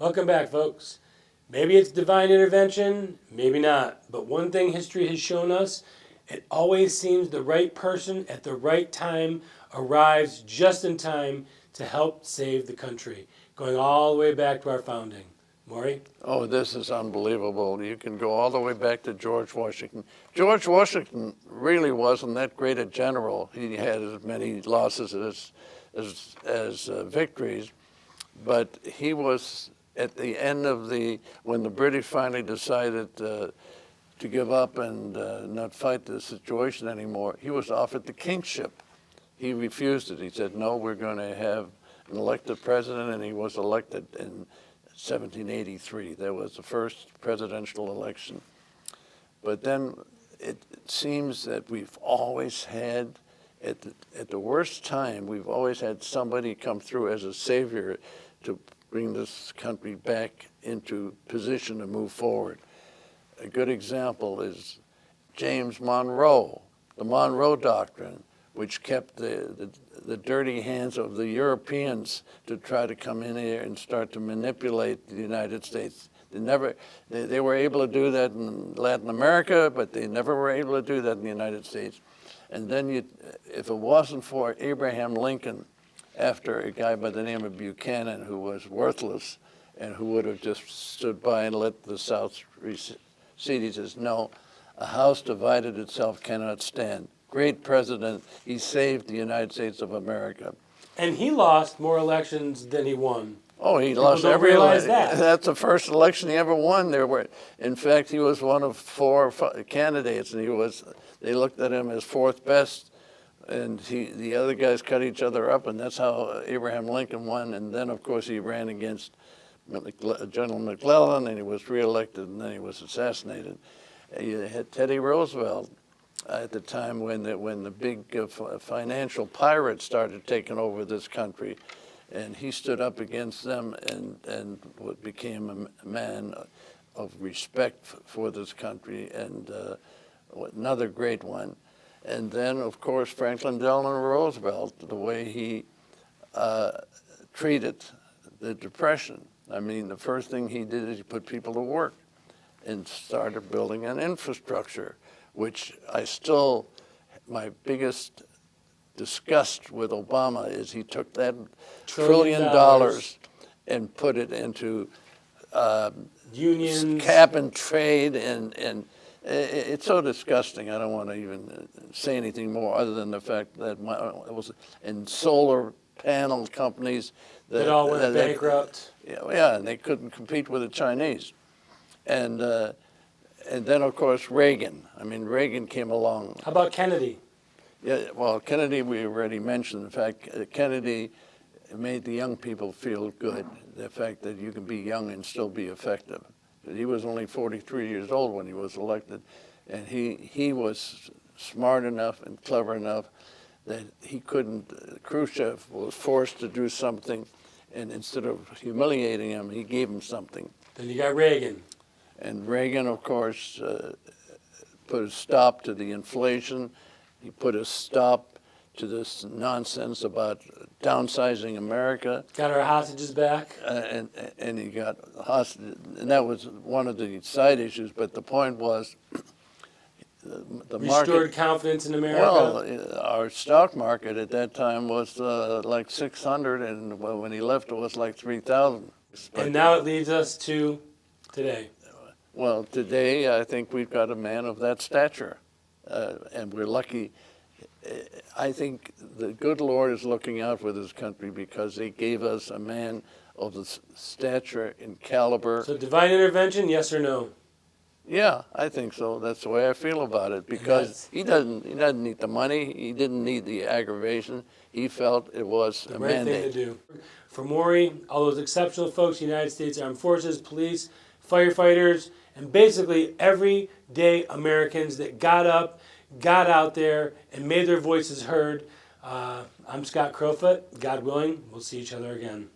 Welcome back, folks. Maybe it's divine intervention, maybe not. But one thing history has shown us, it always seems the right person at the right time arrives just in time to help save the country, going all the way back to our founding. Maury? Oh, this is unbelievable. You can go all the way back to George Washington. George Washington really wasn't that great a general. He had as many losses as victories, but he was at the end of when the British finally decided to give up and not fight the situation anymore, he was offered the kingship. He refused it. He said, no, we're going to have an elected president, and he was elected in 1783. That was the first presidential election. But then it seems that we've always had, at the worst time, we've always had somebody come through as a savior to bring this country back into position to move forward. A good example is James Monroe, the Monroe Doctrine, which kept the dirty hands of the Europeans to try to come in here and start to manipulate the United States. They were able to do that in Latin America, but they never were able to do that in the United States. And then if it wasn't for Abraham Lincoln, after a guy by the name of Buchanan, who was worthless and who would have just stood by and let the South recede, he says, no, a house divided itself cannot stand. Great president, he saved the United States of America. And he lost more elections than he won. Oh, he People lost don't every realize election. that. That's the first election he ever won. In fact, he was one of 4 candidates, and they looked at him as 4th best, and the other guys cut each other up, and that's how Abraham Lincoln won. And then, of course, he ran against General McClellan, and he was reelected, and then he was assassinated. You had Teddy Roosevelt at the time when the big financial pirates started taking over this country, and he stood up against them and became a man of respect for this country, and another great one. And then, of course, Franklin Delano Roosevelt, the way he treated the Depression. I mean, the first thing he did is he put people to work and started building an infrastructure, which my biggest disgust with Obama is he took that trillion dollars and put it into Unions, cap and trade, and it's so disgusting. I don't want to even say anything more other than the fact that it was in solar panel companies that all went bankrupt. Yeah, and they couldn't compete with the Chinese. And then, of course, Reagan. I mean, Reagan came along. How about Kennedy? Yeah, well, Kennedy, we already mentioned. In fact, Kennedy made the young people feel good, the fact that you can be young and still be effective. He was only 43 years old when he was elected, and he was smart enough and clever enough that he couldn't, Khrushchev was forced to do something, and instead of humiliating him, he gave him something. Then you got Reagan. And Reagan, of course, put a stop to the inflation. He put a stop to this nonsense about downsizing America. Got our hostages back. And he got hostage, and that was one of the side issues. But the point was, the market restored confidence in America. Well, our stock market at that time was like 600, and when he left, it was like 3,000. And now it leads us to today. Well, today I think we've got a man of that stature, and we're lucky. I think the good Lord is looking out for this country because He gave us a man of the stature and caliber. So divine intervention, yes or no? Yeah, I think so. That's the way I feel about it, because he doesn't need the money. He didn't need the aggravation. He felt it was a right mandate. Thing to do. For Maury, all those exceptional folks, United States Armed Forces, police, firefighters, and basically everyday Americans that got up, got out there, and made their voices heard. I'm Scott Crowfoot. God willing, we'll see each other again.